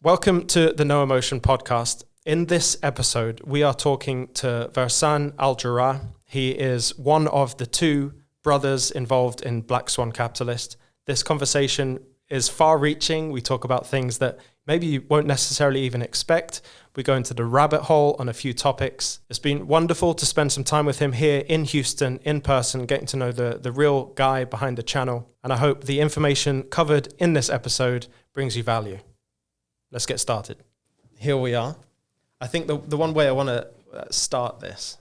Welcome to the No Emotion podcast. In this episode, we are talking to Versan Al-Jarrah. He is one of the two brothers involved in Black Swan Capitalist. This conversation is far-reaching. We talk about things that maybe you won't necessarily even expect. We go into the rabbit hole on a few topics. It's been wonderful to spend some time with him here in Houston, in person, getting to know the real guy behind the channel. And I hope the information covered in this episode brings you value. Let's get started. Here we are. I think the one way I want to start this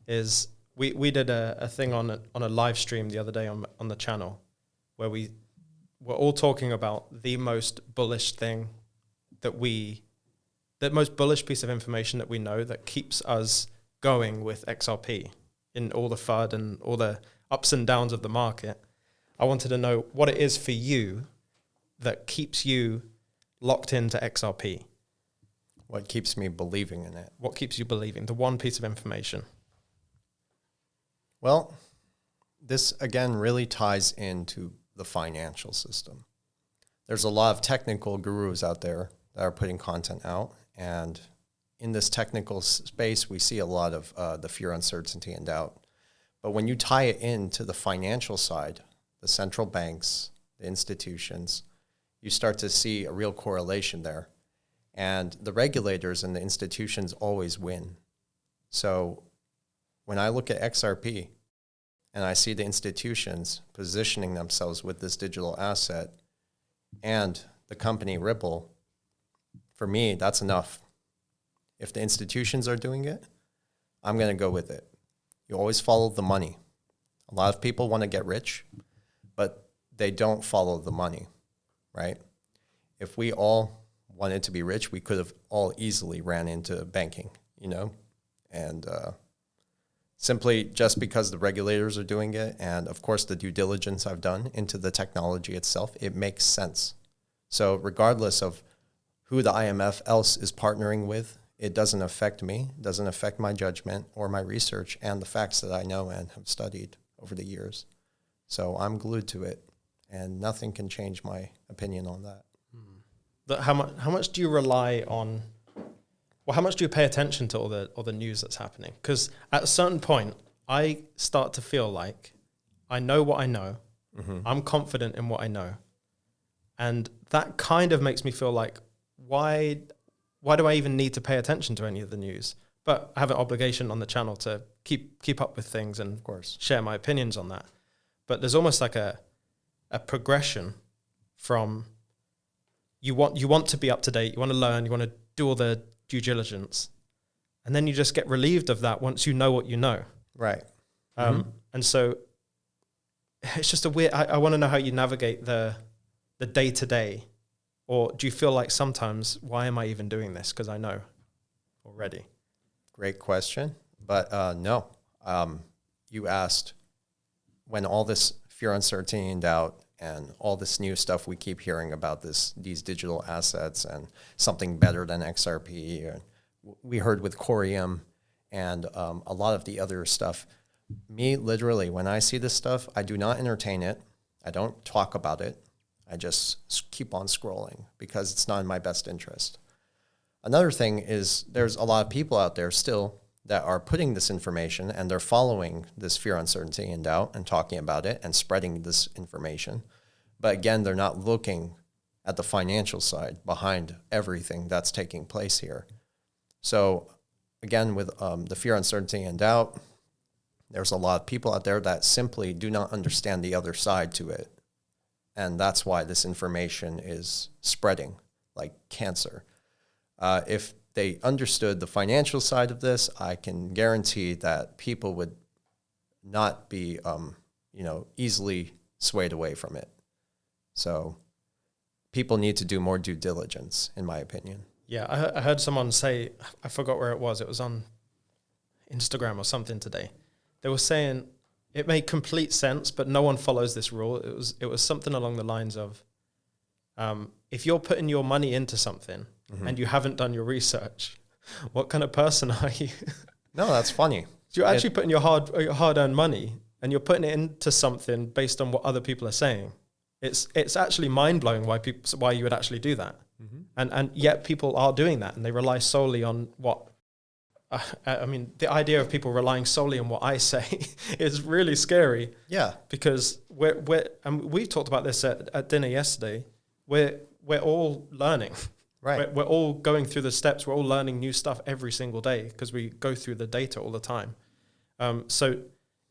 is we did a thing on a live stream the other day on the channel where we were all talking about the most bullish thing the most bullish piece of information that we know that keeps us going with XRP in all the FUD and all the ups and downs of the market. I wanted to know what it is for you that keeps you locked into XRP. What keeps me believing in it? What keeps you believing? The one piece of information. Well, this again really ties into the financial system. There's a lot of technical gurus out there that are putting content out. And in this technical space, we see a lot of the fear, uncertainty, and doubt. But when you tie it into the financial side, the central banks, the institutions, you start to see a real correlation there. And the regulators and the institutions always win. So when I look at XRP and I see the institutions positioning themselves with this digital asset and the company Ripple, for me, that's enough. If the institutions are doing it, I'm going to go with it. You always follow the money. A lot of people want to get rich, but they don't follow the money. Right? If we all wanted to be rich, we could have all easily ran into banking, and simply just because the regulators are doing it, and of course the due diligence I've done into the technology itself, it makes sense. So regardless of who the IMF else is partnering with, it doesn't affect me, it doesn't affect my judgment or my research and the facts that I know and have studied over the years. So I'm glued to it. And nothing can change my opinion on that. How much do you rely on? Well, how much do you pay attention to all the news that's happening? Because at a certain point, I start to feel like I know what I know. Mm-hmm. I'm confident in what I know, and that kind of makes me feel like why do I even need to pay attention to any of the news? But I have an obligation on the channel to keep up with things and of course share my opinions on that. But there's almost like a progression from you want to be up to date, you want to learn, you want to do all the due diligence, and then you just get relieved of that once you know what you know. Right. And so it's just a weird, I want to know how you navigate the day-to-day, or do you feel like sometimes, why am I even doing this? Because I know already. Great question. But no, you asked when all this fear, uncertainty, and doubt, and all this new stuff we keep hearing about these digital assets and something better than XRP. We heard with Corium and a lot of the other stuff. Me, literally, when I see this stuff, I do not entertain it. I don't talk about it. I just keep on scrolling because it's not in my best interest. Another thing is there's a lot of people out there still that are putting this information and they're following this fear, uncertainty, and doubt and talking about it and spreading this information. But again, they're not looking at the financial side behind everything that's taking place here. So again, with the fear, uncertainty, and doubt, there's a lot of people out there that simply do not understand the other side to it. And that's why this information is spreading like cancer. If they understood the financial side of this, I can guarantee that people would not be, easily swayed away from it. So people need to do more due diligence, in my opinion. Yeah, I heard someone say, I forgot where it was on Instagram or something today. They were saying it made complete sense, but no one follows this rule. It was something along the lines of, if you're putting your money into something and you haven't done your research, what kind of person are you? No, that's funny. You're actually putting your hard-earned money and you're putting it into something based on what other people are saying. It's actually mind-blowing why you would actually do that. And yet people are doing that, and they rely solely on what, I mean, the idea of people relying solely on what I say is really scary. Yeah. Because and we talked about this at dinner yesterday, we're all learning. Right. We're all going through the steps. We're all learning new stuff every single day because we go through the data all the time. So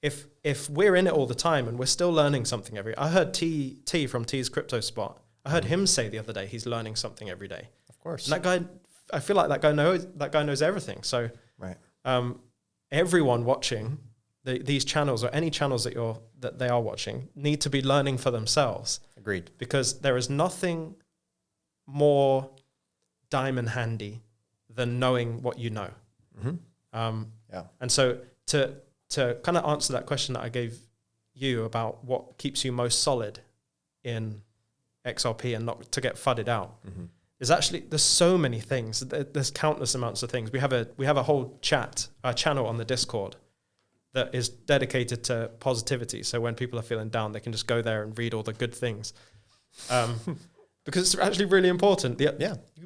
if we're in it all the time and we're still learning something I heard T from T's Crypto Spot. I heard him say the other day he's learning something every day. Of course. And that guy, I feel like that guy knows everything. So right. Everyone watching these channels or any channels that they are watching need to be learning for themselves. Agreed. Because there is nothing more diamond handy than knowing what you know. Yeah. And so to kind of answer that question that I gave you about what keeps you most solid in XRP and not to get fudded out, there's so many things. There's countless amounts of things. We have a whole channel on the Discord that is dedicated to positivity. So when people are feeling down, they can just go there and read all the good things. Because it's actually really important.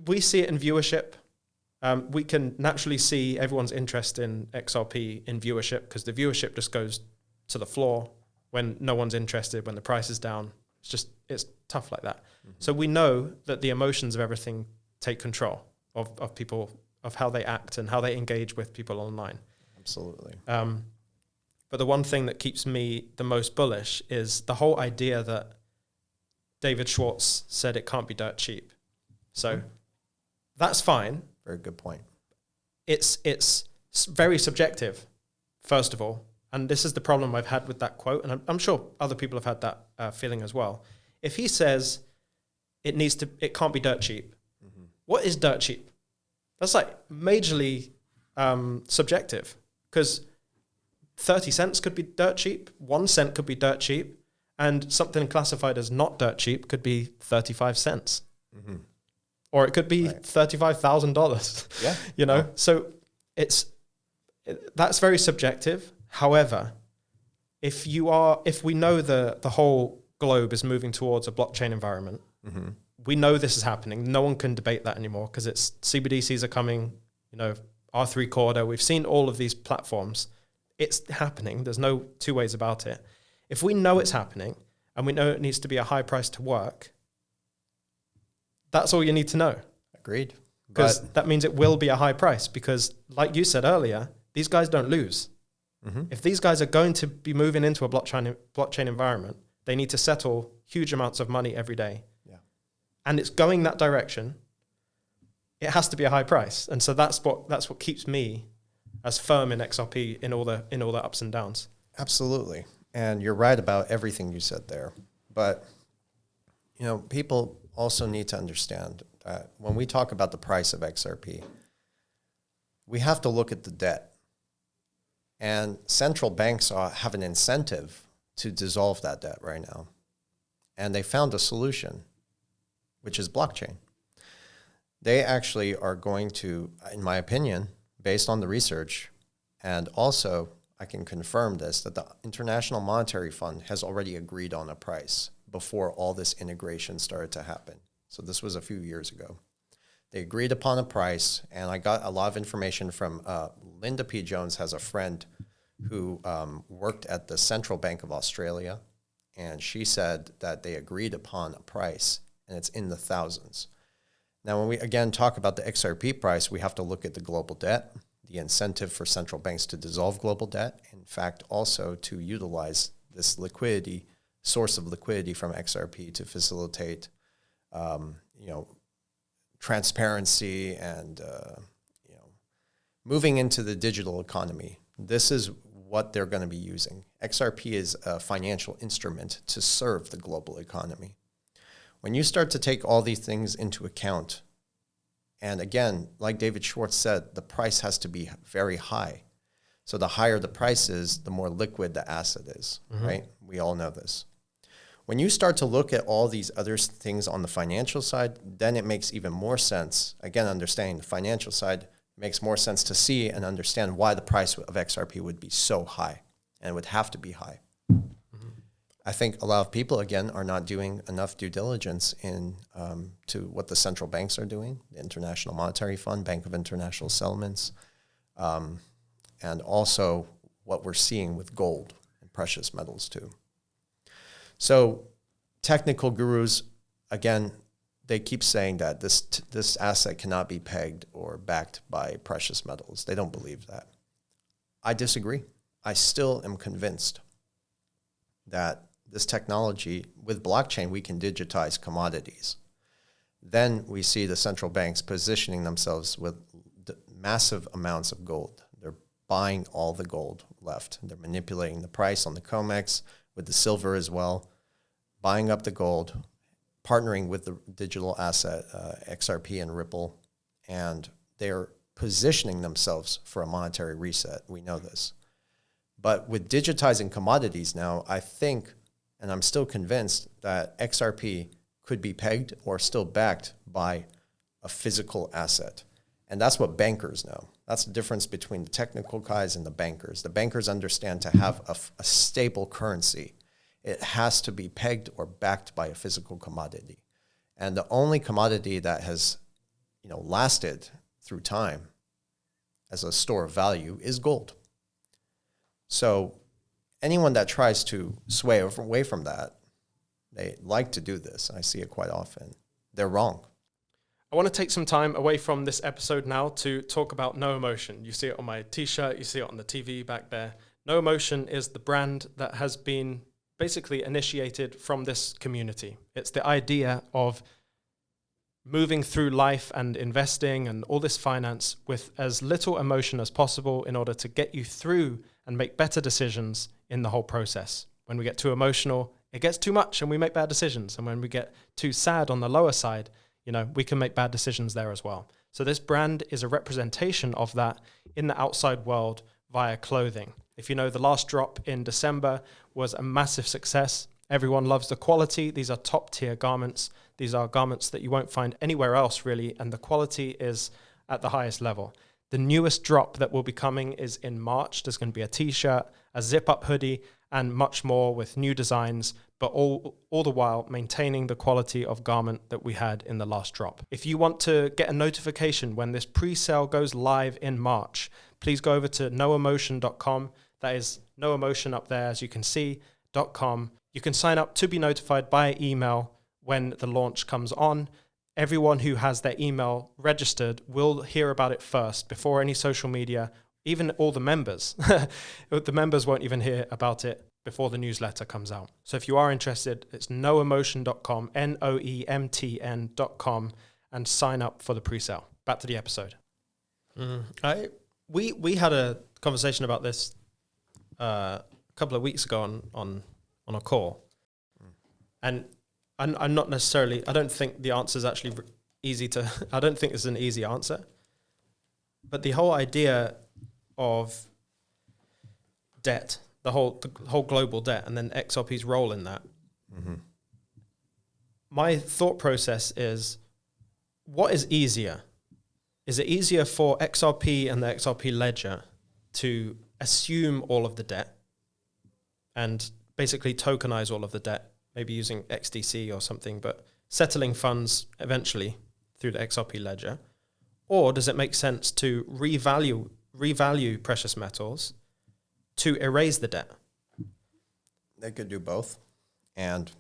We see it in viewership. We can naturally see everyone's interest in XRP in viewership because the viewership just goes to the floor when no one's interested, when the price is down. It's tough like that. So we know that the emotions of everything take control of people, of how they act and how they engage with people online. Absolutely. But the one thing that keeps me the most bullish is the whole idea that David Schwartz said it can't be dirt cheap. So that's fine. Very good point. It's very subjective, first of all. And this is the problem I've had with that quote. And I'm sure other people have had that feeling as well. If he says it can't be dirt cheap, what is dirt cheap? That's like majorly subjective, because 30 cents could be dirt cheap, 1 cent could be dirt cheap, and something classified as not dirt cheap could be 35 cents. Or it could be $35,000. Yeah. You know, so that's very subjective. However, if we know the whole globe is moving towards a blockchain environment, we know this is happening. No one can debate that anymore because it's CBDCs are coming, R3 Corda. We've seen all of these platforms. It's happening. There's no two ways about it. If we know it's happening and we know it needs to be a high price to work, that's all you need to know. Agreed. Because that means it will be a high price because, like you said earlier, these guys don't lose. If these guys are going to be moving into a blockchain environment, they need to settle huge amounts of money every day. Yeah. And it's going that direction. It has to be a high price. And so that's what keeps me as firm in XRP in all the ups and downs. Absolutely. And you're right about everything you said there. But, people also need to understand that when we talk about the price of XRP, we have to look at the debt. And central banks have an incentive to dissolve that debt right now. And they found a solution, which is blockchain. They actually are going to, in my opinion, based on the research, and also I can confirm this, that the International Monetary Fund has already agreed on a price before all this integration started to happen. So this was a few years ago. They agreed upon a price, and I got a lot of information from Linda P. Jones has a friend who worked at the Central Bank of Australia, and she said that they agreed upon a price, and it's in the thousands. Now, when we, again, talk about the XRP price, we have to look at the global debt, the incentive for central banks to dissolve global debt, in fact, also to utilize this source of liquidity from XRP to facilitate, transparency and, moving into the digital economy. This is what they're going to be using. XRP is a financial instrument to serve the global economy. When you start to take all these things into account, and again, like David Schwartz said, the price has to be very high. So the higher the price is, the more liquid the asset is, right? We all know this. When you start to look at all these other things on the financial side, then it makes even more sense. Again, understanding the financial side makes more sense to see and understand why the price of XRP would be so high and would have to be high. I think a lot of people, again, are not doing enough due diligence to what the central banks are doing, the International Monetary Fund, Bank of International Settlements, and also what we're seeing with gold and precious metals too. So technical gurus, again, they keep saying that this asset cannot be pegged or backed by precious metals. They don't believe that. I disagree. I still am convinced that this technology, with blockchain, we can digitize commodities. Then we see the central banks positioning themselves with massive amounts of gold. They're buying all the gold left. They're manipulating the price on the COMEX with the silver as well, buying up the gold, partnering with the digital asset, XRP and Ripple, and they're positioning themselves for a monetary reset. We know this. But with digitizing commodities now, I think, and I'm still convinced, that XRP could be pegged or still backed by a physical asset. And that's what bankers know. That's the difference between the technical guys and the bankers. The bankers understand to have a stable currency, it has to be pegged or backed by a physical commodity. And the only commodity that has, lasted through time as a store of value is gold. So anyone that tries to sway away from that, they like to do this. I see it quite often. They're wrong. I want to take some time away from this episode now to talk about No Emotion. You see it on my t-shirt, you see it on the TV back there. No Emotion is the brand that has been basically initiated from this community. It's the idea of moving through life and investing and all this finance with as little emotion as possible in order to get you through and make better decisions in the whole process. When we get too emotional, it gets too much and we make bad decisions. And when we get too sad on the lower side, we can make bad decisions there as well. So this brand is a representation of that in the outside world via clothing. If you know, the last drop in December was a massive success. Everyone loves the quality. These are top tier garments. These are garments that you won't find anywhere else really. And the quality is at the highest level. The newest drop that will be coming is in March. There's going to be a t-shirt, a zip-up hoodie, and much more with new designs, but all the while maintaining the quality of garment that we had in the last drop. If you want to get a notification when this pre-sale goes live in March, please go over to NOEMTN.com. That is No Emotion up there, as you can see, .com. You can sign up to be notified by email when the launch comes on. Everyone who has their email registered will hear about it first before any social media, even all the members. The members won't even hear about it before the newsletter comes out. So if you are interested, it's noemotion.com, NOEMTN.com, and sign up for the pre-sale. Back to the episode. We had a conversation about this a couple of weeks ago on a call. And I'm not necessarily, I don't think the answer is actually easy to, I don't think it's an easy answer. But the whole idea of debt, the whole global debt, and then XRP's role in that. Mm-hmm. My thought process is, what is easier? Is it easier for XRP and the XRP ledger to assume all of the debt and basically tokenize all of the debt, maybe using XDC or something, but settling funds eventually through the XRP ledger? Or does it make sense to revalue precious metals to erase the debt? They could do both. And,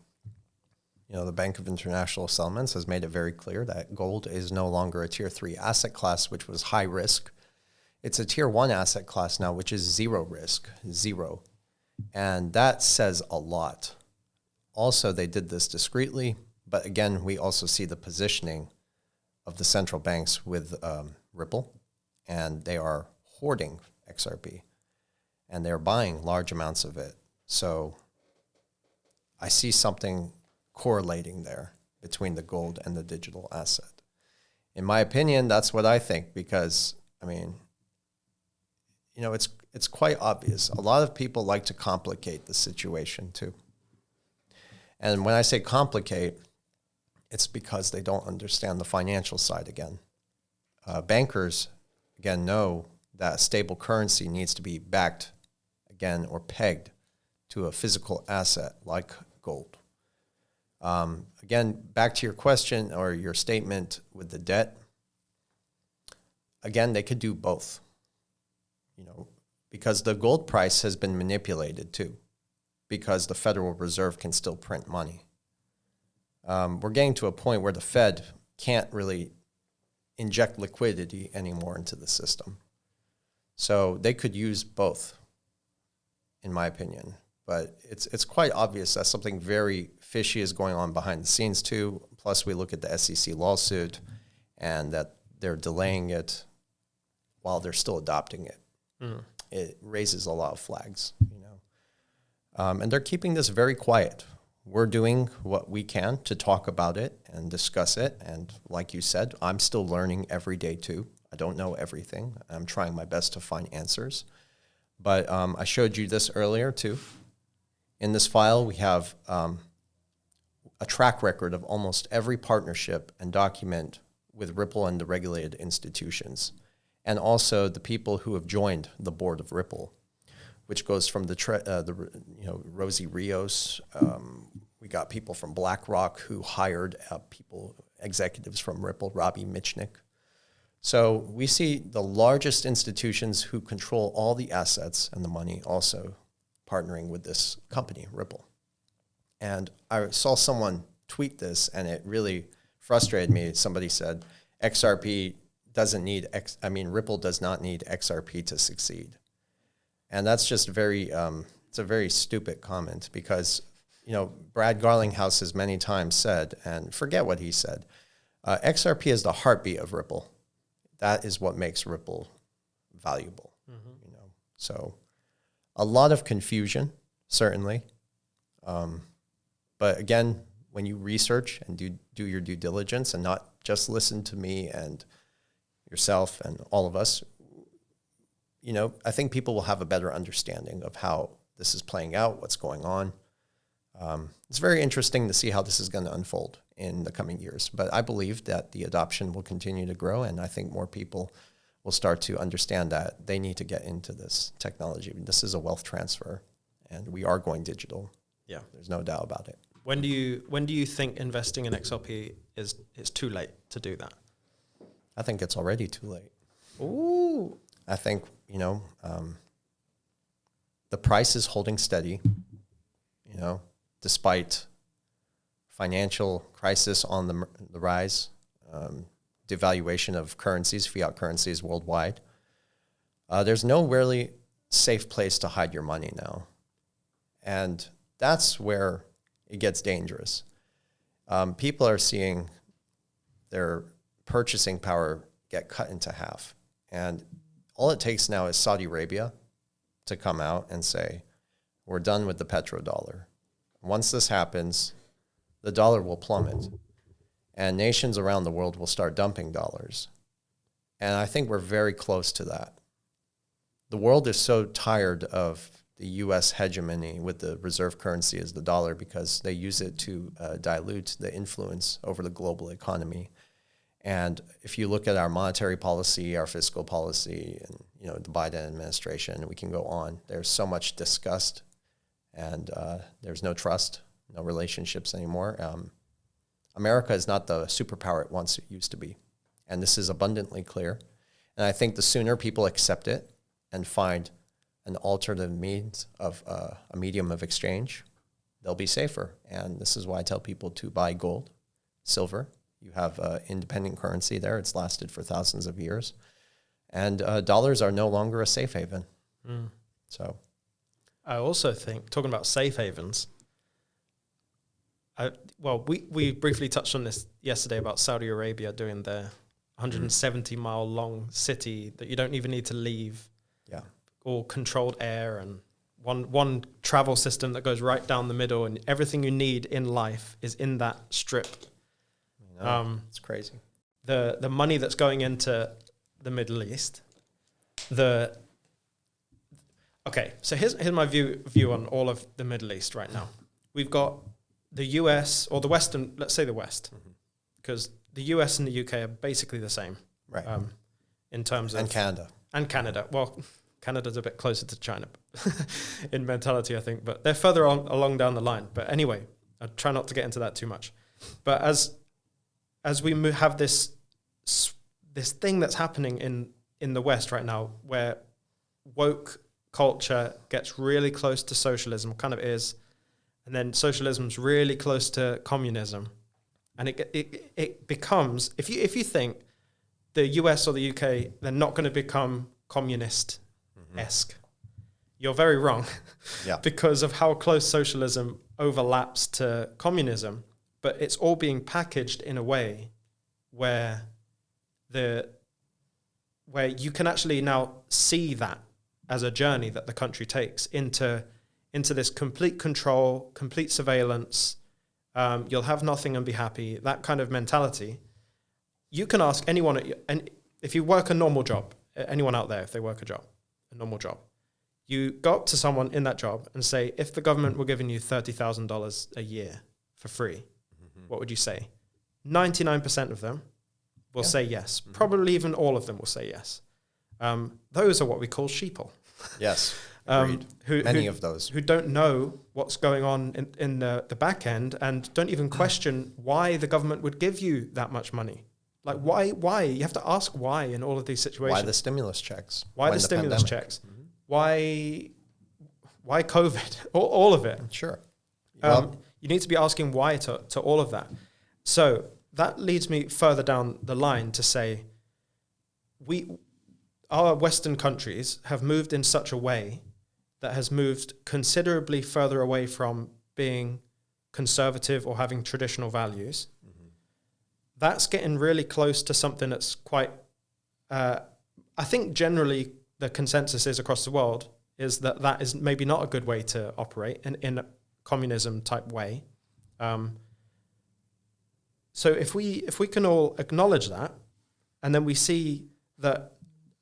the Bank of International Settlements has made it very clear that gold is no longer a tier 3 asset class, which was high risk. It's a tier 1 asset class now, which is zero risk, zero. And that says a lot. Also, they did this discreetly, but again, we also see the positioning of the central banks with Ripple, and they are hoarding XRP, and they're buying large amounts of it. So I see something correlating there between the gold and the digital asset. In my opinion, that's what I think, because, it's quite obvious. A lot of people like to complicate the situation too. And when I say complicate, it's because they don't understand the financial side again. Bankers, again, know that a stable currency needs to be backed, again, or pegged to a physical asset like gold. Again, back to your question or your statement with the debt. Again, they could do both, because the gold price has been manipulated too, because the Federal Reserve can still print money. We're getting to a point where the Fed can't really inject liquidity anymore into the system. So they could use both, in my opinion. But it's quite obvious that something very fishy is going on behind the scenes too. Plus, we look at the SEC lawsuit and that they're delaying it while they're still adopting it. It raises a lot of flags, and they're keeping this very quiet. We're doing what we can to talk about it and discuss it. And like you said, I'm still learning every day too. I don't know everything. I'm trying my best to find answers. But I showed you this earlier too. In this file, we have a track record of almost every partnership and document with Ripple and the regulated institutions, and also the people who have joined the board of Ripple, which goes from Rosie Rios. We got people from BlackRock who hired executives from Ripple, Robbie Mitchnick. So we see the largest institutions who control all the assets and the money also partnering with this company, Ripple. And I saw someone tweet this, and it really frustrated me. Somebody said, Ripple does not need XRP to succeed. And that's just it's a very stupid comment because, Brad Garlinghouse has many times said, and forget what he said, XRP is the heartbeat of Ripple. That is what makes Ripple valuable, So a lot of confusion, certainly. But again, when you research and do your due diligence and not just listen to me and yourself and all of us, I think people will have a better understanding of how this is playing out, what's going on. It's very interesting to see how this is going to unfold in the coming years. But I believe that the adoption will continue to grow, and I think more people will start to understand that they need to get into this technology. This is a wealth transfer, and we are going digital. Yeah, there's no doubt about it. When do you think investing in XRP is too late to do that? I think it's already too late. Ooh. I think, the price is holding steady, despite financial crisis on the rise, devaluation of currencies, fiat currencies worldwide. There's no really safe place to hide your money now. And that's where it gets dangerous. People are seeing their purchasing power get cut into half. And all it takes now is Saudi Arabia to come out and say, we're done with the petrodollar. Once this happens, the dollar will plummet. And nations around the world will start dumping dollars. And I think we're very close to that. The world is so tired of the U.S. hegemony with the reserve currency as the dollar because they use it to dilute the influence over the global economy. And if you look at our monetary policy, our fiscal policy, and the Biden administration, we can go on. There's so much disgust, and there's no trust, no relationships anymore. America is not the superpower it once used to be, and this is abundantly clear. And I think the sooner people accept it and find an alternative means of a medium of exchange, they'll be safer. And this is why I tell people to buy gold, silver. You have independent currency there. It's lasted for thousands of years. And dollars are no longer a safe haven. So I also think, talking about safe havens, we briefly touched on this yesterday about Saudi Arabia doing their 170-mile long city that you don't even need to leave. Yeah. All controlled air and one travel system that goes right down the middle, and everything you need in life is in that strip. It's crazy. The money that's going into the Middle East. So here's my view on all of the Middle East right now. We've got the US or the Western, let's say the West, because the US and the UK are basically the same, right? In terms of Canada. And Canada. Well, Canada's a bit closer to China in mentality, I think, but they're further along down the line. But anyway, I try not to get into that too much. But as we have this thing that's happening in the West right now, where woke culture gets really close to socialism, kind of is, and then socialism's really close to communism, and it becomes, if you think the US or the UK, they're not going to become communist-esque, you're very wrong. Yeah. Because of how close socialism overlaps to communism, but it's all being packaged in a way where you can actually now see that as a journey that the country takes into this complete control, complete surveillance. You'll have nothing and be happy. That kind of mentality. You can ask anyone, and if you work a normal job, anyone out there, if they work a normal job, you go up to someone in that job and say, if the government were giving you $30,000 a year for free, what would you say? 99% of them will say yes. Probably even all of them will say yes. Those are what we call sheeple. Yes. Many of those. Who don't know what's going on in the back end and don't even question why the government would give you that much money. Like, why? You have to ask why in all of these situations. Why the stimulus checks? Why the stimulus checks? Why COVID? All of it. Sure. You need to be asking why to all of that. So that leads me further down the line to say, our Western countries have moved in such a way that has moved considerably further away from being conservative or having traditional values. That's getting really close to something that's quite, I think generally the consensus is across the world is that is maybe not a good way to operate in a communism type way. So if we can all acknowledge that, and then we see that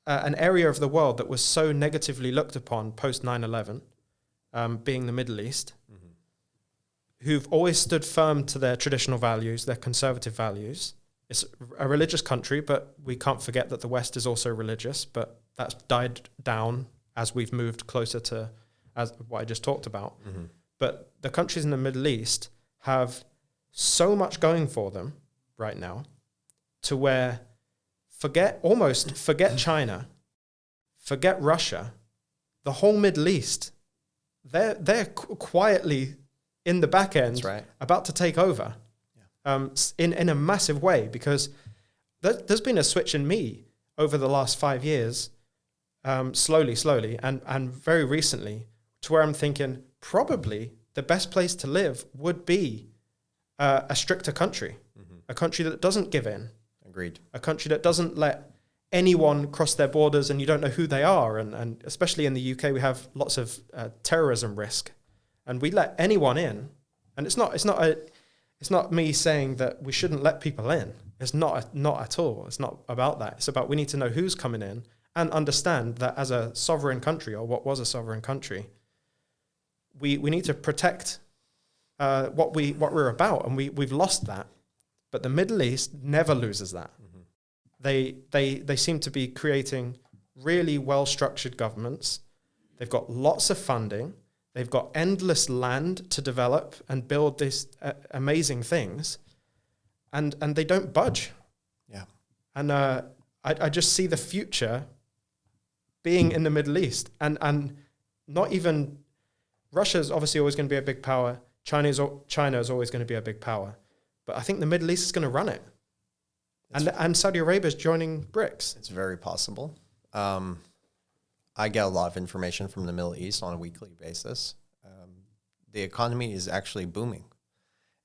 an area of the world that was so negatively looked upon post 9/11, being the Middle East, who've always stood firm to their traditional values, their conservative values. It's a religious country, but we can't forget that the West is also religious, but that's died down as we've moved closer to as what I just talked about. But the countries in the Middle East have so much going for them right now to where forget China, forget Russia, the whole Middle East, they're quietly in the back end, about to take over, in a massive way, because there's been a switch in me over the last 5 years, slowly, and very recently, to where I'm thinking probably the best place to live would be a stricter country, a country that doesn't give in. Agreed. A country that doesn't let anyone cross their borders and you don't know who they are. And especially in the UK, we have lots of terrorism risk. And we let anyone in. And it's not me saying that we shouldn't let people in. It's not at all. It's not about that. It's about we need to know who's coming in and understand that as a sovereign country, or what was a sovereign country, we need to protect what we're about, and we've lost that. But the Middle East never loses that. They seem to be creating really well-structured governments. They've got lots of funding. They've got endless land to develop and build these amazing things, and they don't budge. Yeah. And I just see the future being in the Middle East, and not even Russia's obviously always going to be a big power. China is always going to be a big power. But I think the Middle East is going to run it. And Saudi Arabia is joining BRICS. It's very possible. I get a lot of information from the Middle East on a weekly basis. The economy is actually booming,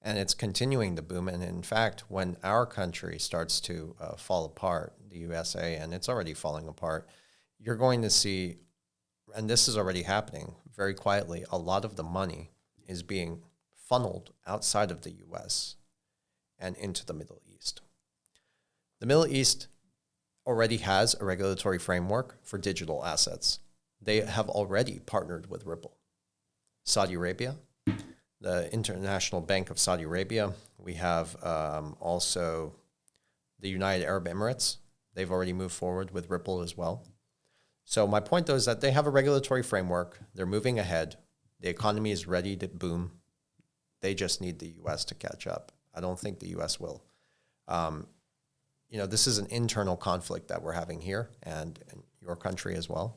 and it's continuing to boom. And in fact, when our country starts to fall apart, the USA, and it's already falling apart, you're going to see, and this is already happening very quietly, a lot of the money is being funneled outside of the US and into the Middle East. The Middle East already has a regulatory framework for digital assets. They have already partnered with Ripple. Saudi Arabia, the International Bank of Saudi Arabia. We have also the United Arab Emirates. They've already moved forward with Ripple as well. So my point, though, is that they have a regulatory framework. They're moving ahead. The economy is ready to boom. They just need the U.S. to catch up. I don't think the U.S. will. This is an internal conflict that we're having here and in your country as well.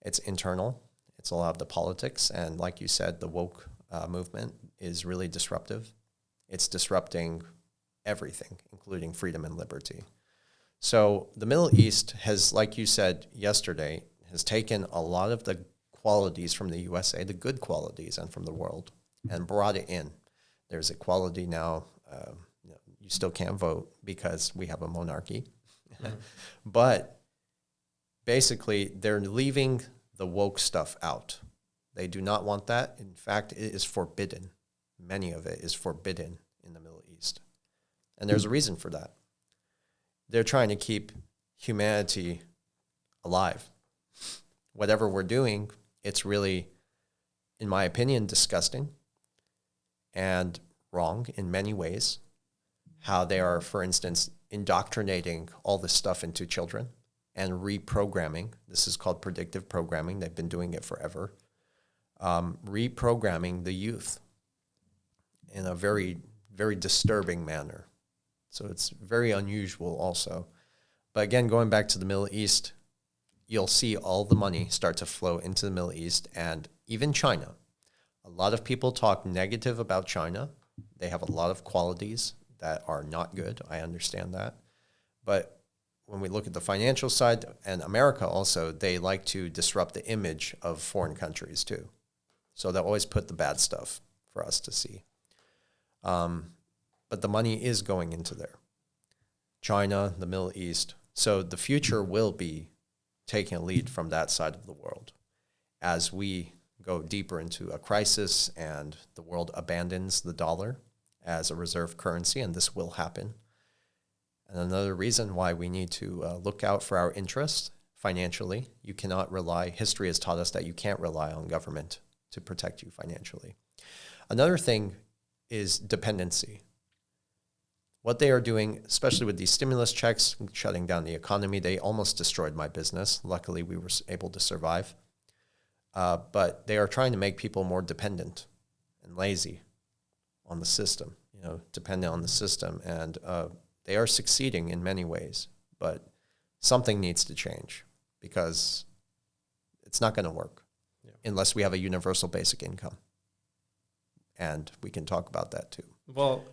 It's internal. It's a lot of the politics. And like you said, the woke movement is really disruptive. It's disrupting everything, including freedom and liberty. So the Middle East has, like you said yesterday, has taken a lot of the qualities from the USA, the good qualities, and from the world, and brought it in. There's equality now. You still can't vote because we have a monarchy. Mm-hmm. But basically, they're leaving the woke stuff out. They do not want that. In fact, it is forbidden. Many of it is forbidden in the Middle East. And there's a reason for that. They're trying to keep humanity alive. Whatever we're doing, it's really, in my opinion, disgusting and wrong in many ways. How they are, for instance, indoctrinating all this stuff into children and reprogramming. This is called predictive programming. They've been doing it forever. Reprogramming the youth in a very, very disturbing manner. So it's very unusual also. But again, going back to the Middle East, you'll see all the money start to flow into the Middle East and even China. A lot of people talk negative about China. They have a lot of qualities that are not good. I understand that. But when we look at the financial side, and America also, they like to disrupt the image of foreign countries too. So they'll always put the bad stuff for us to see. But the money is going into there. China, the Middle East. So the future will be taking a lead from that side of the world as we go deeper into a crisis and the world abandons the dollar as a reserve currency, and this will happen. And another reason why we need to look out for our interests financially. You cannot rely, history has taught us that you can't rely on government to protect you financially. Another thing is dependency. What they are doing, especially with these stimulus checks, shutting down the economy, they almost destroyed my business. Luckily, we were able to survive. But they are trying to make people more dependent and lazy on the system, dependent on the system. And they are succeeding in many ways, but something needs to change because it's not going to work unless we have a universal basic income. And we can talk about that too. Well,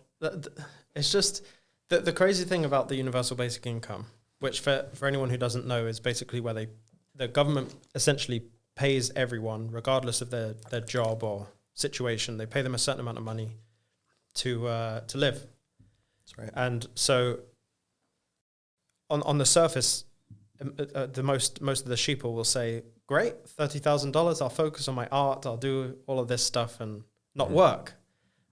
it's just the crazy thing about the universal basic income, which for anyone who doesn't know is basically where the government essentially pays everyone, regardless of their job or situation. They pay them a certain amount of money to live. That's right. And so on the surface, most of the sheeple will say, great, $30,000, I'll focus on my art, I'll do all of this stuff and not work.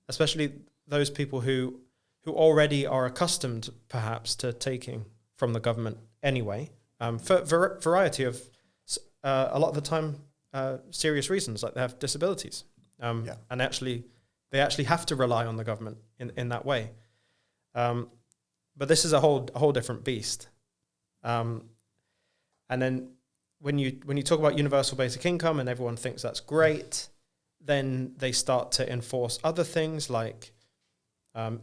Especially those people who already are accustomed, perhaps, to taking from the government anyway, for variety of, a lot of the time, serious reasons, like they have disabilities. And they actually have to rely on the government in that way. But this is a whole different beast. And then when you talk about universal basic income and everyone thinks that's great, then they start to enforce other things like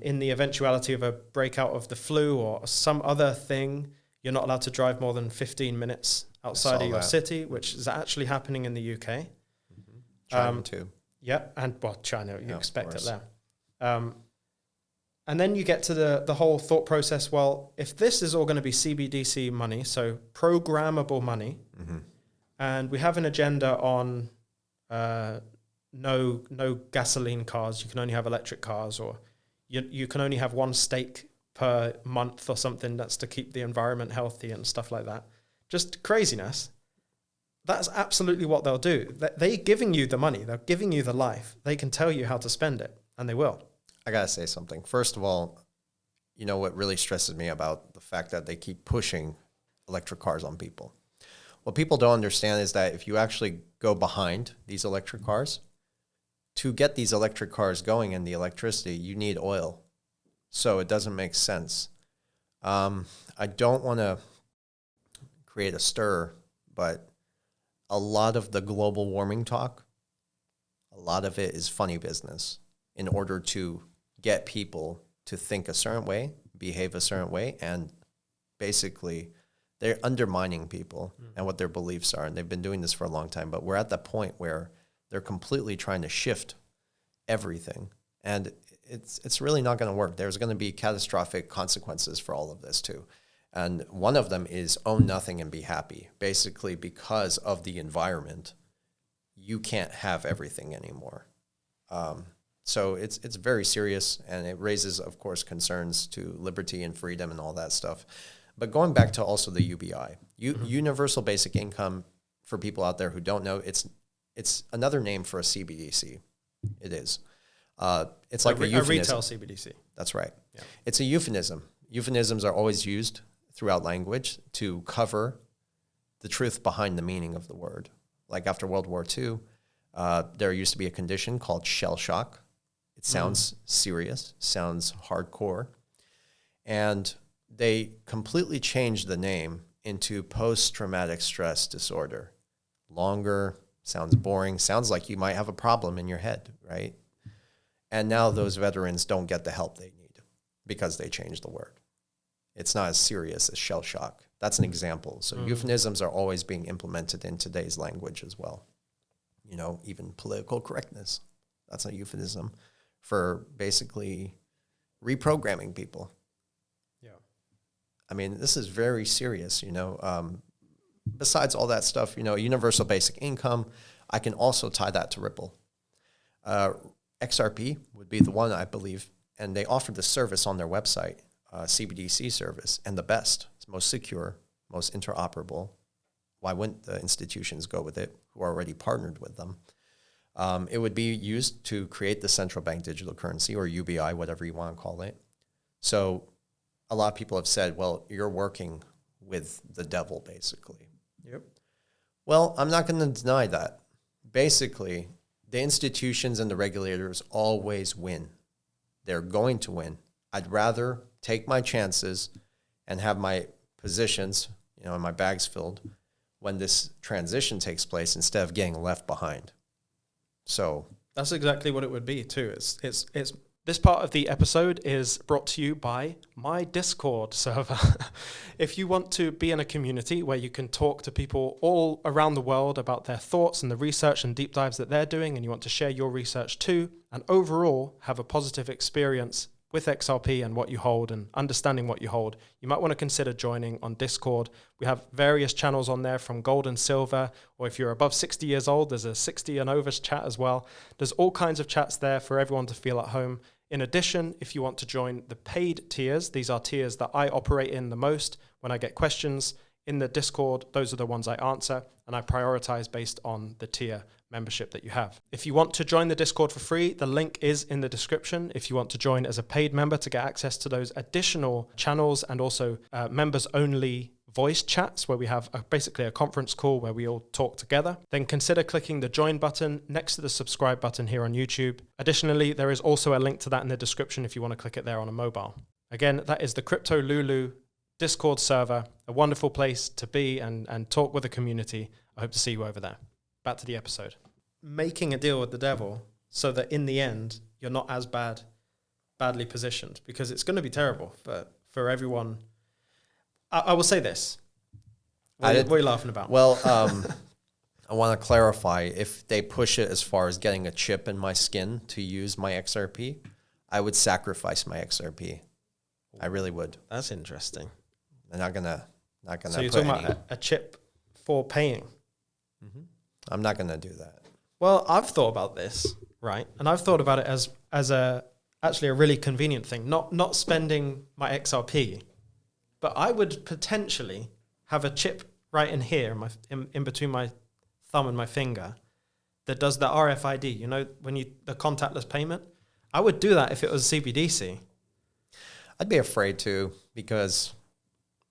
in the eventuality of a breakout of the flu or some other thing, you're not allowed to drive more than 15 minutes outside of your city, which is actually happening in the UK. Mm-hmm. China too. Yeah, and China, you expect it there. And then you get to the whole thought process, well, if this is all going to be CBDC money, so programmable money, and we have an agenda on no gasoline cars, you can only have electric cars, or you can only have one steak per month or something, that's to keep the environment healthy and stuff like that. Just craziness. That's absolutely what they'll do. They're giving you the money. They're giving you the life. They can tell you how to spend it, and they will. I got to say something. First of all, what really stresses me about the fact that they keep pushing electric cars on people. What people don't understand is that if you actually go behind these electric cars, to get these electric cars going and the electricity, you need oil. So it doesn't make sense. I don't want to create a stir, but a lot of the global warming talk, a lot of it is funny business in order to get people to think a certain way, behave a certain way, and basically they're undermining people and what their beliefs are. And they've been doing this for a long time, but we're at that point where they're completely trying to shift everything. And it's really not going to work. There's going to be catastrophic consequences for all of this too. And one of them is own nothing and be happy. Basically, because of the environment, you can't have everything anymore. So it's very serious, and it raises, of course, concerns to liberty and freedom and all that stuff. But going back to also the UBI, Universal Basic Income, for people out there who don't know, it's another name for a CBDC. It is. It's like a euphemism. Retail CBDC. That's right. Yeah. It's a euphemism. Euphemisms are always used throughout language to cover the truth behind the meaning of the word. Like after World War II, there used to be a condition called shell shock. It sounds serious, sounds hardcore. And they completely changed the name into post-traumatic stress disorder. Longer, sounds boring, sounds like you might have a problem in your head, right? And now those veterans don't get the help they need because they changed the word. It's not as serious as shell shock. That's an example. So euphemisms are always being implemented in today's language as well. You know, even political correctness. That's a euphemism for basically reprogramming people. Yeah. I mean, this is very serious, you know. Besides all that stuff, you know, universal basic income, I can also tie that to Ripple. XRP would be the one, I believe, and they offer the service on their website, CBDC service, and the best, it's most secure, most interoperable. Why wouldn't the institutions go with it who are already partnered with them? It would be used to create the central bank digital currency, or UBI, whatever you want to call it. So a lot of people have said, well, you're working with the devil, basically. Yep. Well, I'm not going to deny that. Basically, the institutions and the regulators always win. They're going to win. I'd rather take my chances and have my positions, you know, and my bags filled when this transition takes place instead of getting left behind. So that's exactly what it would be too. It's this part of the episode is brought to you by my Discord server. If you want to be in a community where you can talk to people all around the world about their thoughts and the research and deep dives that they're doing, and you want to share your research too, and overall have a positive experience with XRP and what you hold and understanding what you hold, you might want to consider joining on Discord. We have various channels on there from gold and silver, or if you're above 60 years old, there's a 60 and over chat as well. There's all kinds of chats there for everyone to feel at home. In addition, if you want to join the paid tiers, these are tiers that I operate in the most. When I get questions in the Discord, those are the ones I answer, and I prioritize based on the tier membership that you have. If you want to join the Discord for free, the link is in the description. If you want to join as a paid member to get access to those additional channels and also members only voice chats where we have basically a conference call where we all talk together, then consider clicking the join button next to the subscribe button here on YouTube. Additionally, there is also a link to that in the description if you want to click it there on a mobile. Again, that is the Crypto Lulu Discord server, a wonderful place to be and talk with a community. I hope to see you over there. Back to the episode. Making a deal with the devil so that in the end, you're not as badly positioned, because it's going to be terrible for everyone. I will say this. What are you laughing about? Well, I want to clarify, if they push it as far as getting a chip in my skin to use my XRP, I would sacrifice my XRP. I really would. That's interesting. I'm not gonna. So you're talking about a chip for paying? Mm-hmm. I'm not gonna do that. Well, I've thought about this, right? And I've thought about it as actually a really convenient thing. Not spending my XRP, but I would potentially have a chip right in here, in between my thumb and my finger, that does the RFID. You know, the contactless payment. I would do that if it was CBDC. I'd be afraid to, because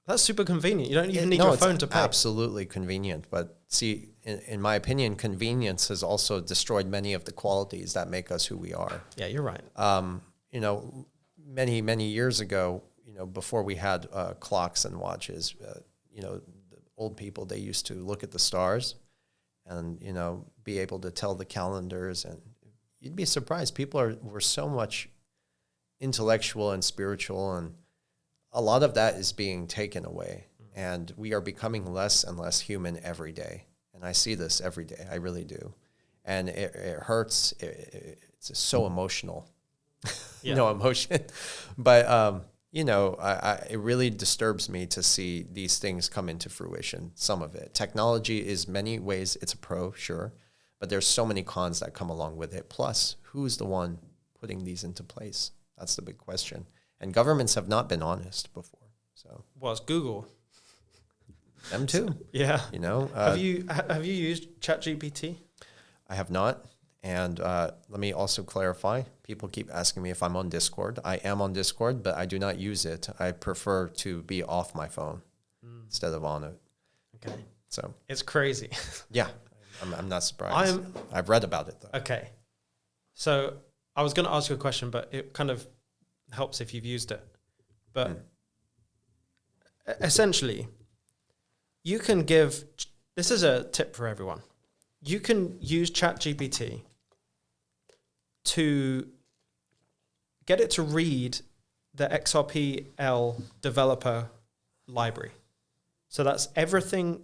that's super convenient. You don't even need your phone to pay. Absolutely convenient. But see, in my opinion, convenience has also destroyed many of the qualities that make us who we are. Yeah, you're right. You know, many years ago, you know, before we had clocks and watches, you know, the old people, they used to look at the stars and, be able to tell the calendars. And you'd be surprised. People were so much intellectual and spiritual, and a lot of that is being taken away. And we are becoming less and less human every day. And I see this every day. I really do. And it hurts. It's so emotional. Yeah. No emotion. But, it really disturbs me to see these things come into fruition, some of it. Technology is many ways, it's a pro, sure. But there's so many cons that come along with it. Plus, who's the one putting these into place? That's the big question. And governments have not been honest before. So, well, it's Google. Them too. Yeah. Have you used ChatGPT? I have not. And let me also clarify. People keep asking me if I'm on Discord. I am on Discord, but I do not use it. I prefer to be off my phone instead of on it. Okay. So it's crazy. Yeah. I'm not surprised. I've read about it, though. Okay. So I was going to ask you a question, but it kind of helps if you've used it. But essentially, you can give, this is a tip for everyone. You can use ChatGPT to get it to read the XRPL developer library. So that's everything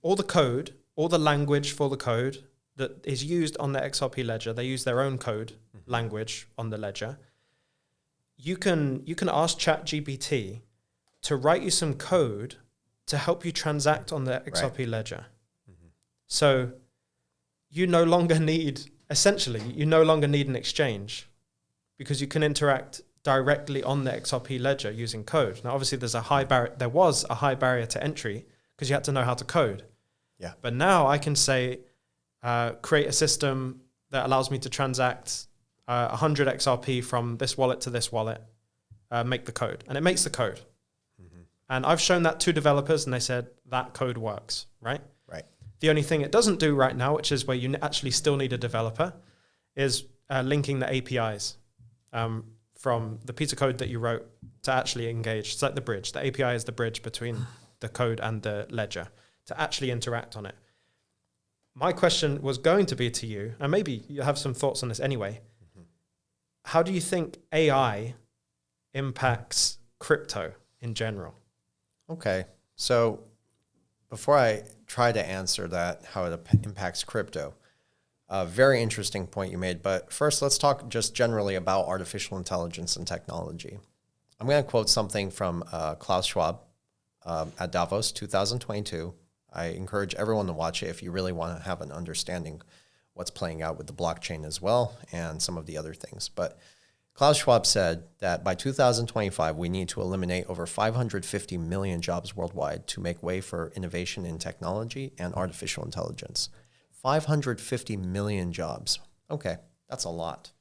all the code, all the language for the code that is used on the XRP ledger. They use their own code language on the ledger. You can ask ChatGPT to write you some code to help you transact on the XRP ledger. So you no longer need an exchange because you can interact directly on the XRP ledger using code. Now, obviously, there was a high barrier to entry because you had to know how to code. Yeah. But now I can say, create a system that allows me to transact 100 XRP from this wallet to this wallet, make the code. And it makes the code. And I've shown that to developers, and they said that code works, right? Right. The only thing it doesn't do right now, which is where you actually still need a developer, is linking the APIs from the piece of code that you wrote to actually engage. It's like the bridge. The API is the bridge between the code and the ledger to actually interact on it. My question was going to be to you, and maybe you have some thoughts on this anyway. How do you think AI impacts crypto in general? Okay. So before I try to answer that, how it impacts crypto, a very interesting point you made. But first, let's talk just generally about artificial intelligence and technology. I'm going to quote something from Klaus Schwab at Davos 2022. I encourage everyone to watch it if you really want to have an understanding what's playing out with the blockchain as well and some of the other things. But Klaus Schwab said that by 2025, we need to eliminate over 550 million jobs worldwide to make way for innovation in technology and artificial intelligence. 550 million jobs. Okay, that's a lot.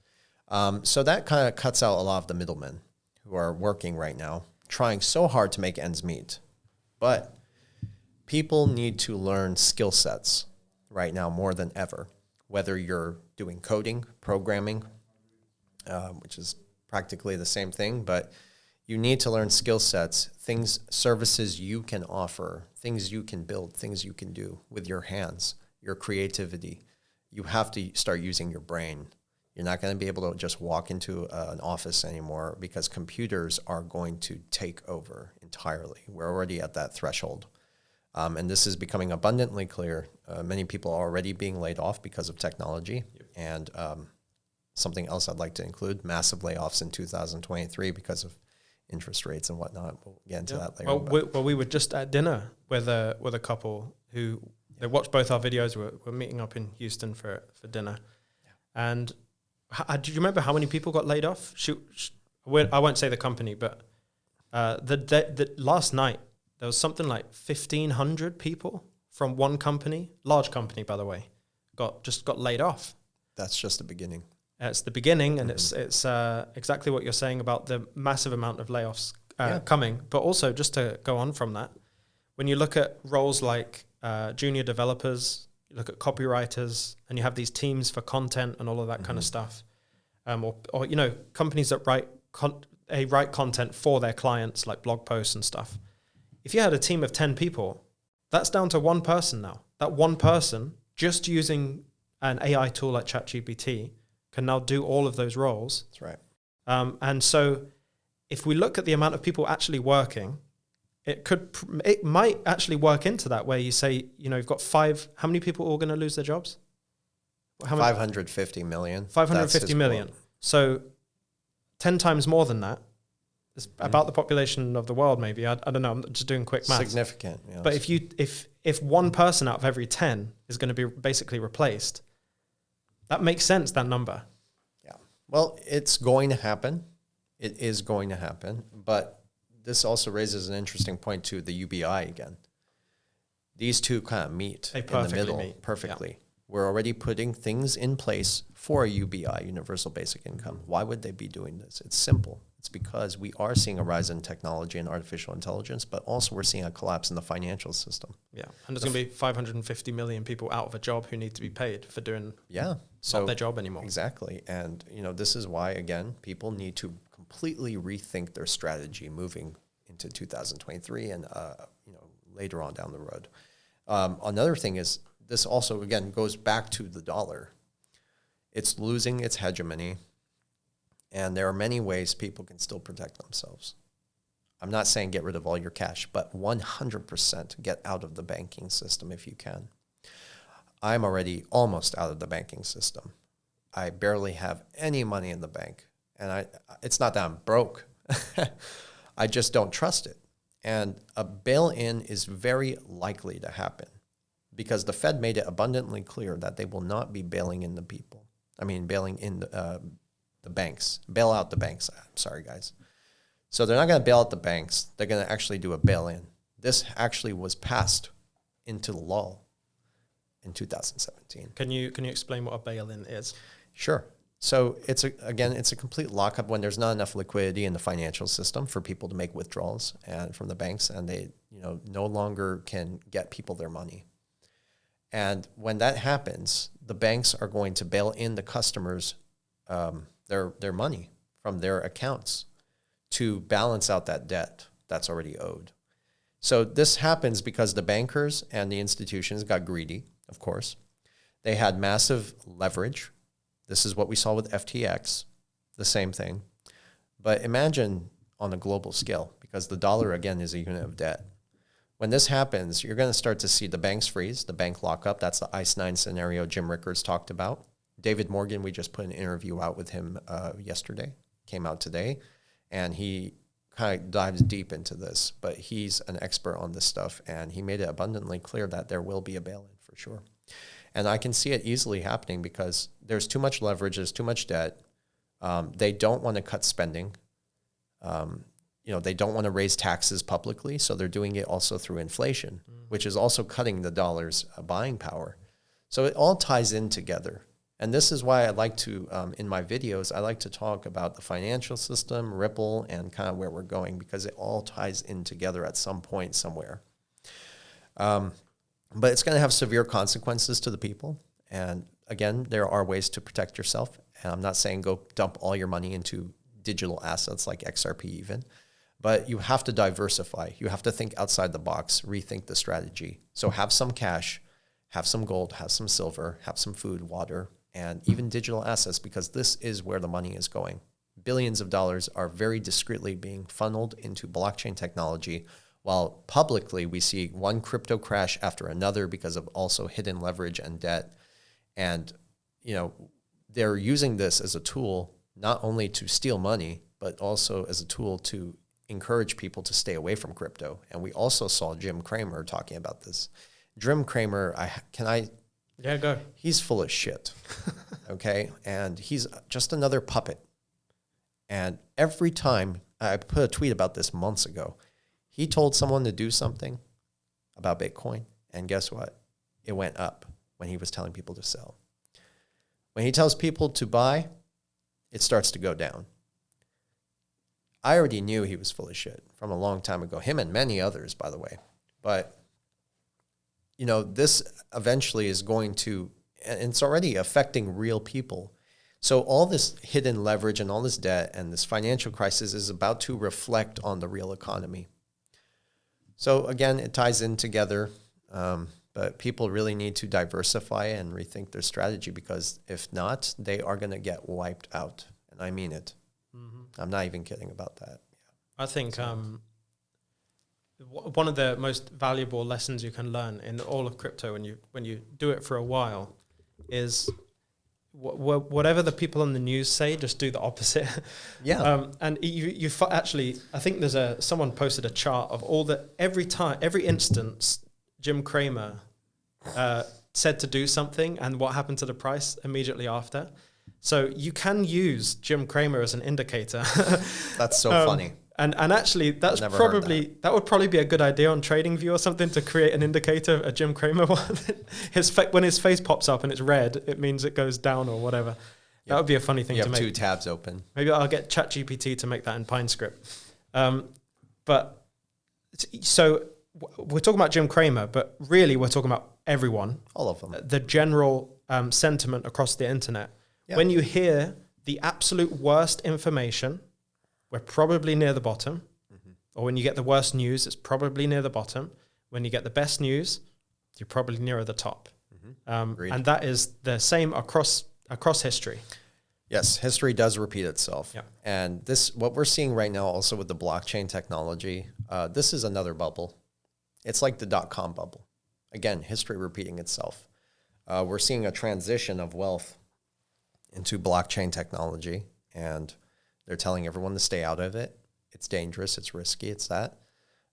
So that kind of cuts out a lot of the middlemen who are working right now, trying so hard to make ends meet. But people need to learn skill sets right now more than ever, whether you're doing coding, programming, which is practically the same thing, but you need to learn skill sets, services you can offer, things you can build, things you can do with your hands, your creativity. You have to start using your brain. You're not going to be able to just walk into an office anymore because computers are going to take over entirely. We're already at that threshold. And this is becoming abundantly clear. Many people are already being laid off because of technology. Yep. And something else I'd like to include, massive layoffs in 2023 because of interest rates and whatnot. We'll get into that later. Well, we were just at dinner with a couple who they watched both our videos. We're meeting up in Houston for dinner. Yeah. And do you remember how many people got laid off? I won't say the company, but the last night, there was something like 1,500 people from one company, large company, by the way, got laid off. That's just the beginning. It's the beginning, and it's exactly what you're saying about the massive amount of layoffs coming. But also, just to go on from that, when you look at roles like junior developers, you look at copywriters, and you have these teams for content and all of that kind of stuff, or companies that write content for their clients, like blog posts and stuff. If you had a team of 10 people, that's down to one person now. that one person just using an AI tool like ChatGPT can now do all of those roles. That's right. And so if we look at the amount of people actually working, it might actually work into that, where you say, you've got how many people are going to lose their jobs? 550 million. 550 million. Quote. So 10 times more than that. It's about the population of the world, maybe. I don't know. I'm just doing quick maths. Significant. Yes. But if one person out of every 10 is going to be basically replaced, that makes sense, that number. Yeah. Well, it's going to happen. It is going to happen. But this also raises an interesting point to the UBI again. These two kind of meet in the middle perfectly. Yeah. We're already putting things in place for a UBI, Universal Basic Income. Why would they be doing this? It's simple. It's because we are seeing a rise in technology and artificial intelligence, but also we're seeing a collapse in the financial system. Yeah, and there's going to be 550 million people out of a job who need to be paid for doing not their job anymore. Exactly. And, this is why, again, people need to completely rethink their strategy moving into 2023 and, later on down the road. Another thing is, this also, again, goes back to the dollar. It's losing its hegemony, and there are many ways people can still protect themselves. I'm not saying get rid of all your cash, but 100% get out of the banking system if you can. I'm already almost out of the banking system. I barely have any money in the bank, and it's not that I'm broke. I just don't trust it. And a bail-in is very likely to happen, because the Fed made it abundantly clear that they will not be bailing in the people. Bailing in the banks. Bail out the banks. I'm sorry, guys. So they're not going to bail out the banks. They're going to actually do a bail-in. This actually was passed into law in 2017. Can you explain what a bail-in is? Sure. So it's a complete lockup when there's not enough liquidity in the financial system for people to make withdrawals and from the banks, and they no longer can get people their money. And when that happens, the banks are going to bail in the customers their money from their accounts to balance out that debt that's already owed. So this happens because the bankers and the institutions got greedy, of course. They had massive leverage. This is what we saw with FTX, the same thing. But imagine on a global scale, because the dollar, again, is a unit of debt. When this happens, you're going to start to see the banks freeze, the bank lockup. That's the ICE 9 scenario Jim Rickards talked about. David Morgan, we just put an interview out with him yesterday, came out today, and he kind of dives deep into this. But he's an expert on this stuff, and he made it abundantly clear that there will be a bail-in for sure. And I can see it easily happening because there's too much leverage, there's too much debt. They don't want to cut spending. They don't want to raise taxes publicly, so they're doing it also through inflation, which is also cutting the dollar's buying power. So it all ties in together. And this is why I like to, in my videos, I like to talk about the financial system, Ripple, and kind of where we're going, because it all ties in together at some point somewhere. But it's going to have severe consequences to the people. And again, there are ways to protect yourself. And I'm not saying go dump all your money into digital assets like XRP even. But you have to diversify. You have to think outside the box, rethink the strategy. So have some cash, have some gold, have some silver, have some food, water, and even digital assets, because this is where the money is going. Billions of dollars are very discreetly being funneled into blockchain technology, while publicly we see one crypto crash after another because of also hidden leverage and debt. And, they're using this as a tool not only to steal money, but also as a tool to encourage people to stay away from crypto. And we also saw Jim Cramer talking about this. Jim Cramer, Yeah, go. He's full of shit, okay? And he's just another puppet. And every time, I put a tweet about this months ago, he told someone to do something about Bitcoin, and guess what? It went up when he was telling people to sell. When he tells people to buy, it starts to go down. I already knew he was full of shit from a long time ago, him and many others, by the way. But, this eventually is going to, and it's already affecting real people. So all this hidden leverage and all this debt and this financial crisis is about to reflect on the real economy. So again, it ties in together. but people really need to diversify and rethink their strategy, because if not, they are going to get wiped out. And I mean it. I'm not even kidding about that. I think one of the most valuable lessons you can learn in all of crypto when you do it for a while is whatever the people on the news say, just do the opposite. Yeah. And actually, I think someone posted a chart of every instance Jim Cramer said to do something and what happened to the price immediately after. So you can use Jim Cramer as an indicator. That's so funny. And actually, that would probably be a good idea on TradingView or something, to create an indicator, a Jim Cramer one. When his face pops up and it's red, it means it goes down or whatever. Yep. That would be a funny thing to make. You have 2 tabs open. Maybe I'll get ChatGPT to make that in PineScript. So we're talking about Jim Cramer, but really we're talking about everyone. All of them. The general sentiment across the internet. Yep. When you hear the absolute worst information, we're probably near the bottom. Or when you get the worst news, it's probably near the bottom. When you get the best news, you're probably nearer the top. And that is the same across history. Yes, history does repeat itself. Yeah. And what we're seeing right now also with the blockchain technology, this is another bubble. It's like the .com bubble. Again, history repeating itself. We're seeing a transition of wealth into blockchain technology, and they're telling everyone to stay out of it. It's dangerous, it's risky, it's that.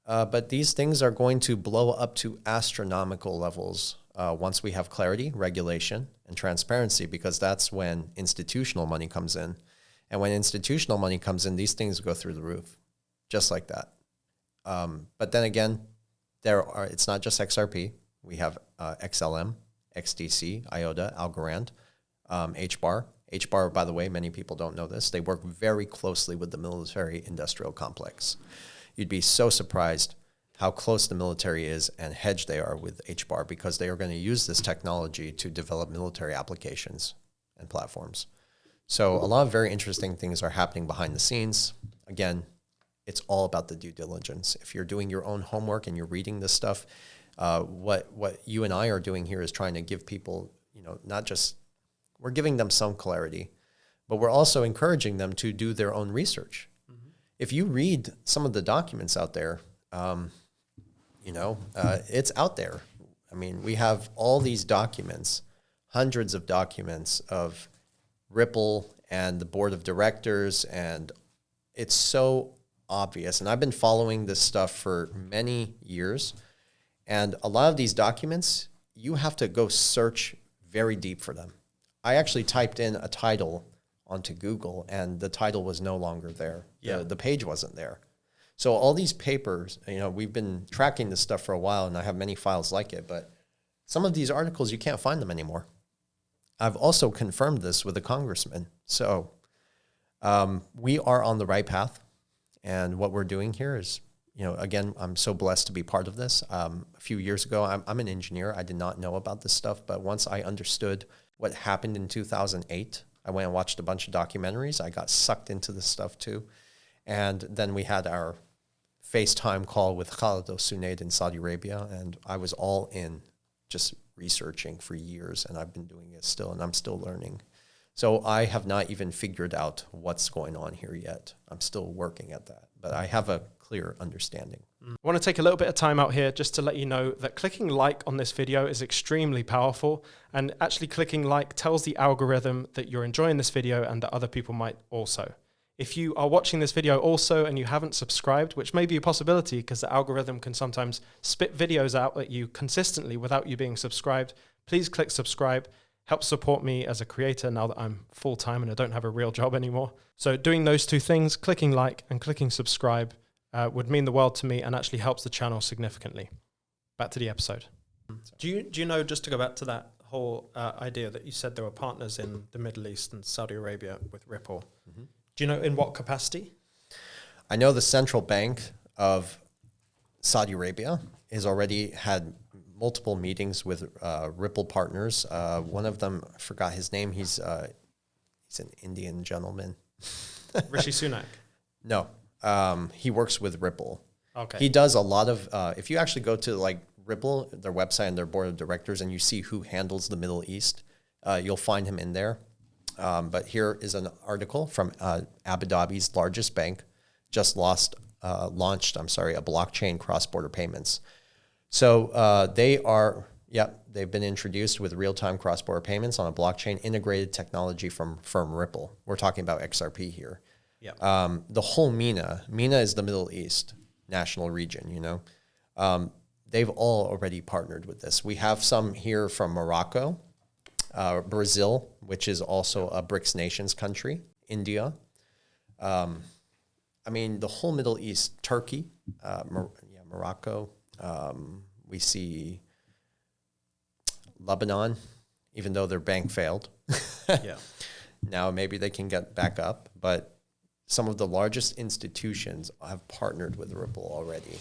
But these things are going to blow up to astronomical levels once we have clarity, regulation, and transparency, because that's when institutional money comes in. And when institutional money comes in, these things go through the roof, just like that. But then again, it's not just XRP. We have XLM, XDC, IOTA, Algorand, HBAR. HBAR, by the way, many people don't know this. They work very closely with the military-industrial complex. You'd be so surprised how close the military is and hedged they are with HBAR, because they are going to use this technology to develop military applications and platforms. So a lot of very interesting things are happening behind the scenes. Again, it's all about the due diligence. If you're doing your own homework and you're reading this stuff, what you and I are doing here is trying to give people, not just, we're giving them some clarity, but we're also encouraging them to do their own research. Mm-hmm. If you read some of the documents out there, it's out there. I mean, we have all these documents, hundreds of documents of Ripple and the board of directors, and it's so obvious. And I've been following this stuff for many years, and a lot of these documents, you have to go search very deep for them. I actually typed in a title onto Google, and the title was no longer there. Yeah. The page wasn't there. So all these papers, we've been tracking this stuff for a while, and I have many files like it, but some of these articles, you can't find them anymore. I've also confirmed this with a congressman. So we are on the right path, and what we're doing here is, again, I'm so blessed to be part of this. A few years ago, I'm an engineer. I did not know about this stuff, but once I understood what happened in 2008, I went and watched a bunch of documentaries. I got sucked into this stuff too. And then we had our FaceTime call with Khalid al-Sunaid in Saudi Arabia, and I was all in, just researching for years, and I've been doing it still, and I'm still learning. So I have not even figured out what's going on here yet. I'm still working at that, but I have a clear understanding. I want to take a little bit of time out here just to let you know that clicking like on this video is extremely powerful, and actually clicking like tells the algorithm that you're enjoying this video and that other people might also. If you are watching this video also and you haven't subscribed, which may be a possibility because the algorithm can sometimes spit videos out at you consistently without you being subscribed, please click subscribe. Help support me as a creator now that I'm full-time and I don't have a real job anymore. So doing those two things, clicking like and clicking subscribe, would mean the world to me and actually helps the channel significantly. Back to the episode. Do you know, just to go back to that whole idea that you said there were partners in the Middle East and Saudi Arabia with Ripple, mm-hmm. Do you know in what capacity? I know the central bank of Saudi Arabia has already had multiple meetings with Ripple partners. One of them, I forgot his name. He's an Indian gentleman. Rishi Sunak? No. He works with Ripple. Okay. He does a lot of, if you actually go to like Ripple, their website and their board of directors, and you see who handles the Middle East, you'll find him in there. But here is an article from Abu Dhabi's largest bank, just launched a blockchain cross-border payments. So they've been introduced with real-time cross-border payments on a blockchain integrated technology from firm Ripple. We're talking about XRP here. Yeah. The whole MENA is the Middle East national region, you know. They've all already partnered with this. We have some here from Morocco, Brazil, which is also a BRICS nations country, India. I mean, the whole Middle East, Turkey, Morocco. We see Lebanon, even though their bank failed. Yeah. Now maybe they can get back up, but some of the largest institutions have partnered with Ripple already.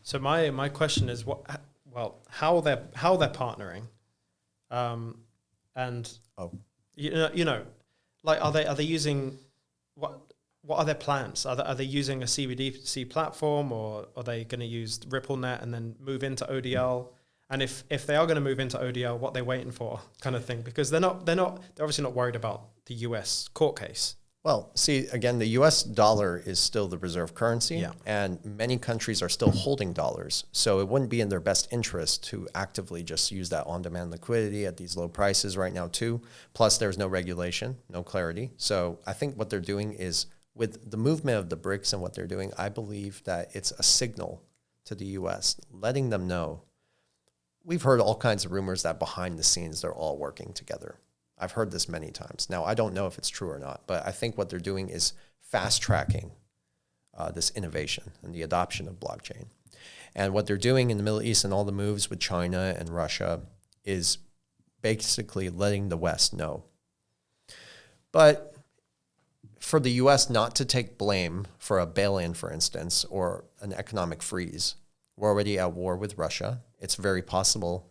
So my question is how they're partnering, and you know, like are they using what are their plans? Are they using a CBDC platform, or are they going to use RippleNet and then move into ODL? And if they are going to move into ODL, what they're waiting for, kind of thing, because they're obviously not worried about the US court case. Well, see, again, the US dollar is still the reserve currency, and many countries are still holding dollars. So it wouldn't be in their best interest to actively just use that on-demand liquidity at these low prices right now, too. Plus, there's no regulation, no clarity. So I think what they're doing is, with the movement of the BRICS and what they're doing, I believe that it's a signal to the US, letting them know. We've heard all kinds of rumors that behind the scenes, they're all working together. I've heard this many times. Now, I don't know if it's true or not, but I think what they're doing is fast-tracking this innovation and the adoption of blockchain. And what they're doing in the Middle East and all the moves with China and Russia is basically letting the West know. But for the U.S. not to take blame for a bail-in, for instance, or an economic freeze, we're already at war with Russia. It's very possible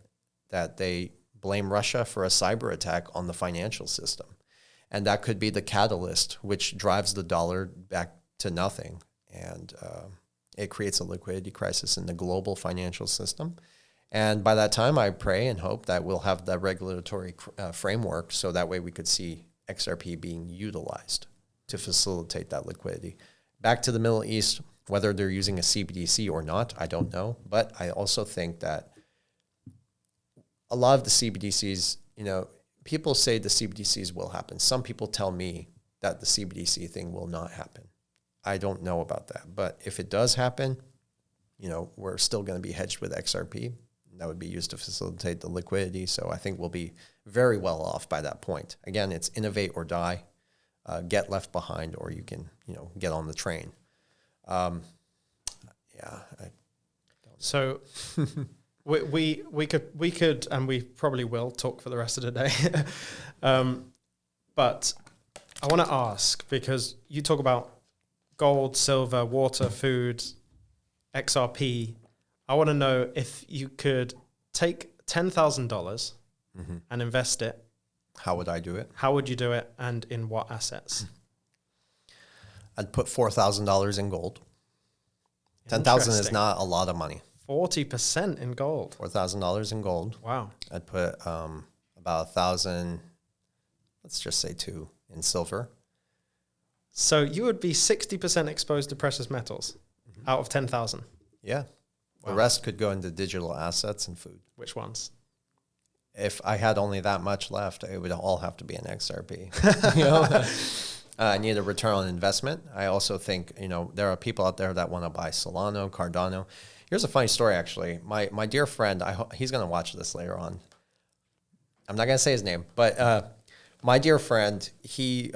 that they blame Russia for a cyber attack on the financial system. And that could be the catalyst which drives the dollar back to nothing. And it creates a liquidity crisis in the global financial system. And by that time, I pray and hope that we'll have the regulatory framework so that way we could see XRP being utilized to facilitate that liquidity. Back to the Middle East, whether they're using a CBDC or not, I don't know. But I also think that a lot of the CBDCs, you know, people say the CBDCs will happen. Some people tell me that the CBDC thing will not happen. I don't know about that. But if it does happen, you know, we're still going to be hedged with XRP. That would be used to facilitate the liquidity. So I think we'll be very well off by that point. Again, it's innovate or die, get left behind, or you can, you know, get on the train. So we could, and we probably will talk for the rest of the day. But I want to ask, because you talk about gold, silver, water, food, XRP. I want to know if you could take $10,000 and invest it. How would I do it? How would you do it, and in what assets? I'd put $4,000 in gold. 10,000 is not a lot of money. 40% in gold. $4,000 in gold. Wow. I'd put about 1,000, let's just say 2 in silver. So you would be 60% exposed to precious metals out of 10,000. Yeah. Wow. The rest could go into digital assets and food. Which ones? If I had only that much left, it would all have to be an XRP. You know? I need a return on investment. I also think, you know, there are people out there that want to buy Solana, Cardano. Here's a funny story, actually. My dear friend, he's going to watch this later on. I'm not going to say his name, but my dear friend, he's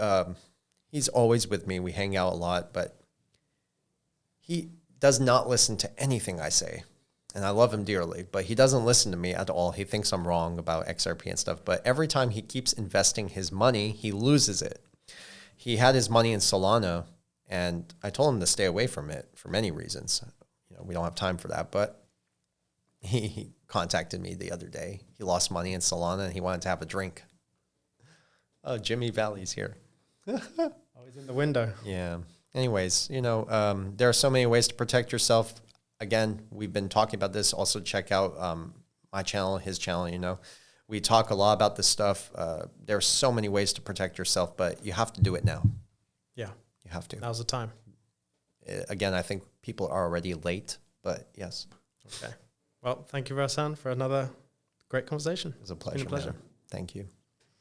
always with me. We hang out a lot, but he does not listen to anything I say. And I love him dearly, but he doesn't listen to me at all. He thinks I'm wrong about XRP and stuff. But every time he keeps investing his money, he loses it. He had his money in Solana, and I told him to stay away from it for many reasons. You know, we don't have time for that, but he contacted me the other day. He lost money in Solana, and he wanted to have a drink. Oh, Jimmy Valley's here. Oh, he's in the window. Yeah. Anyways, you know, there are so many ways to protect yourself. again, we've been talking about this. Also check out my channel, his channel, We talk a lot about this stuff. There's so many ways to protect yourself, but you have to do it now. Yeah. You have to. Now's the time. Again, I think people are already late, but yes. Okay. Well, thank you, Versan, for another great conversation. It was a pleasure. Thank you. Thank you.